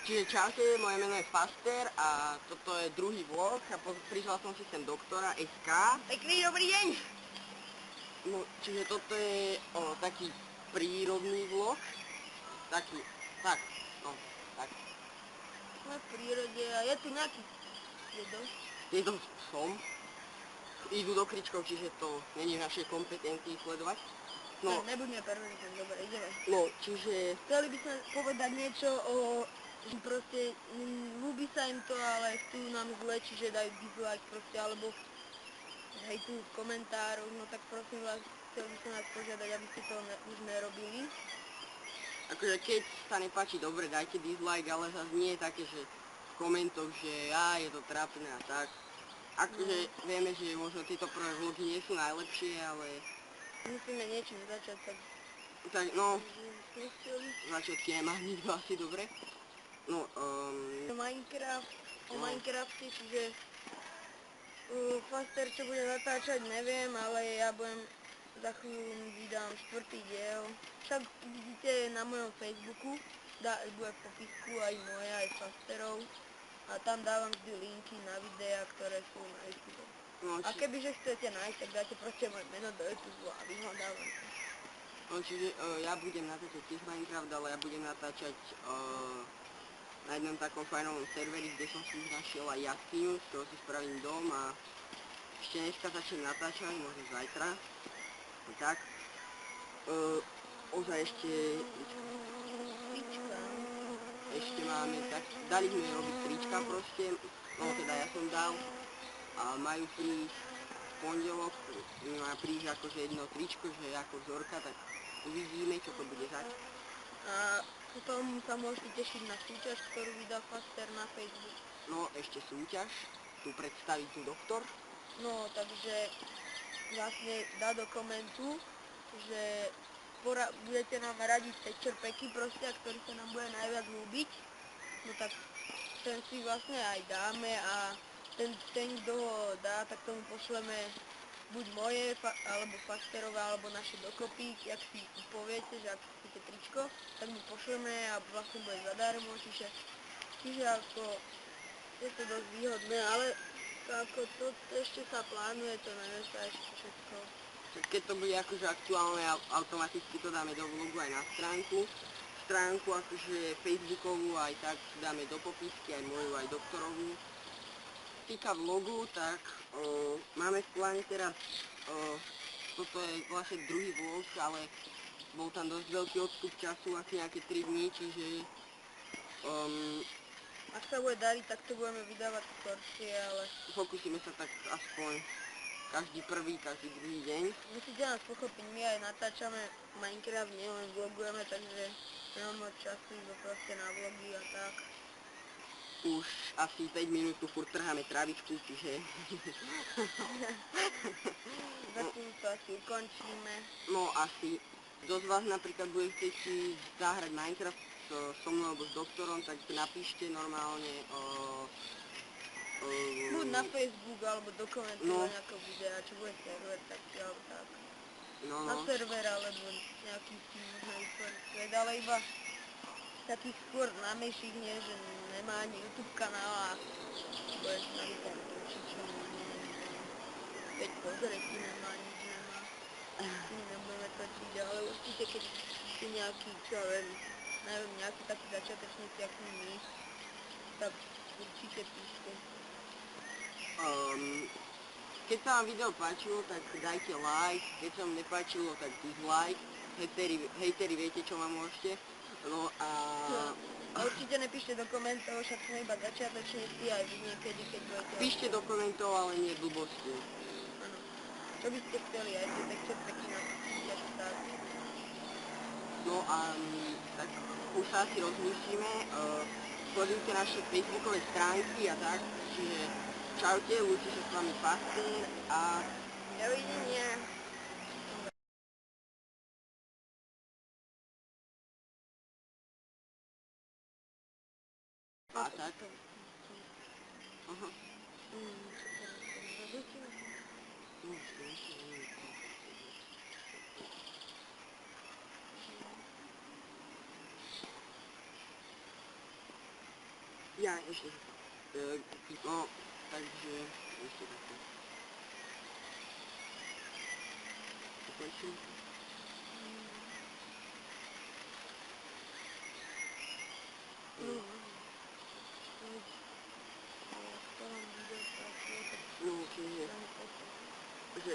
Čiže čaute, moje meno je Faster a toto je druhý vlog a prizval som si sem doktora SK. Pekný dobrý deň! No, čiže toto je taký prírodný vlog. Taký, tak. Sme v prírode a je tu nejaký dedo. Dedo s psom. Idú do kričkov, čiže to není v našej kompetencii sledovať. No, Nebuďme perverzní, dobre, ideme. No, čiže... Chceli by sme povedať niečo o... Proste, ľúbi sa im to, ale chcú nám zle, čiže dajú dislike proste, alebo hejtu v komentároch, no tak prosím vás, chceli by som vás požiadať, aby ste to už nerobili. Akože keď sa nepáči, dobre, dajte dislike, ale zase nie je také, že v komentoch, že je to trápne a tak. Akože vieme, že možno tieto prvé vlogy nie sú najlepšie, ale... Musíme niečím začať, tak... Tak no, začiatky nemá nikto asi dobre. No, Minecraft, o Minecrafte, čiže... Faster, čo bude natáčať, neviem, ale ja budem... Za chvíľu vydám 4. diel. Však vidíte na mojom Facebooku, bude v popisku aj moje, aj Fasterov. A tam dávam vždy linky na videá, ktoré sú na YouTube. No, A kebyže chcete nájsť, tak dáte proste moje meno do YouTube a vyhľadávam to. No, čiže ja budem natáčať tiež Minecraft, ale ja budem natáčať na jednom takom fajnovom serveri, kde som si už našiel aj jaskyňu, z toho si spravím dom a ešte dneska začnem natáčať, možno zajtra. No tak. Ozaj ešte máme, tak dali sme robiť trička proste, no teda ja som dal a majú prísť v pondelok, má prísť akože jedno tričko, že ako vzorka, tak uvidíme, čo to bude zač. A potom sa môžete tešiť na súťaž, ktorú vydá Faster na Facebook. No, ešte súťaž, tu predstaví tu doktor. No, takže vlastne dá do komentu, že budete nám radiť texture packy proste, a ktorý sa nám bude najviac ľúbiť. No tak ten si vlastne aj dáme a ten kto ho dá, tak tomu pošleme buď moje, alebo Fasterové, alebo naše dokopy, ak si poviete, že ak chcete tričko, tak mu pošleme a vlastne bude zadarmo, čiže ako je to dosť výhodné, ale ako to ešte sa plánuje, to nevie sa ešte všetko. Keď to bude akože aktuálne, automaticky to dáme do vlogu aj na stránku. Stránku akože Facebookovú aj tak dáme do popisky, aj moju, aj doktorovú. Týka vlogu, tak máme v pláne teraz, toto je vlastne druhý vlog, ale bol tam dosť veľký odstup času, asi nejaké 3 dní, čiže... Ak sa bude dariť, tak to budeme vydávať skoršie, ale... Pokúsime sa tak aspoň každý prvý, každý druhý deň. Musíte nás pochopiť, my aj natáčame Minecraft, nielen vlogujeme, takže nemám moc času iba proste na vlogy a tak. Už asi 5 minút tu furt trháme trávičku, čiže... Za chvíľu to asi ukončíme. No asi. Kto z vás napríklad bude chcieť si zahrať Minecraft so mnou alebo s doktorom, tak napíšte normálne Buď na Facebook, alebo do komentovania ako videa, čo bude server, tak či alebo tak. Na server, alebo nejaký tým možno vytvoriť svet, ale iba takých skôr námejších, nie, že nemá ani YouTube kanál a bude s nami tam točiť, čo veď pozrieť, nemá, nič nemá. Si nebudeme točiť, ale určite keď si nejaký, čo viem, neviem, nejaký taký začiatočníci, ako my, tak určite píšte. Keď sa vám video páčilo, tak dajte like, keď sa vám nepáčilo, tak dislike. Hejteri viete, čo vám môžete. No a... A určite nepíšte do komentov, však sme iba začiatočníci aj vy niekedy, keď budete... Píšte do komentov, ale nie blbosti. Áno. Čo by ste chceli, aj tie texture packy napíšte, tak. No a tak už sa asi rozmýšlíme. Sledujte naše facebookové stránky a tak, čiže čaute, lúči sa s vami Faster a... Dovidenia. A tak. Aha. Ja, ešte. No, takže ešte takto. Ukončím. No, v ktorom videu pracuje, tak No, čiže, len toto. že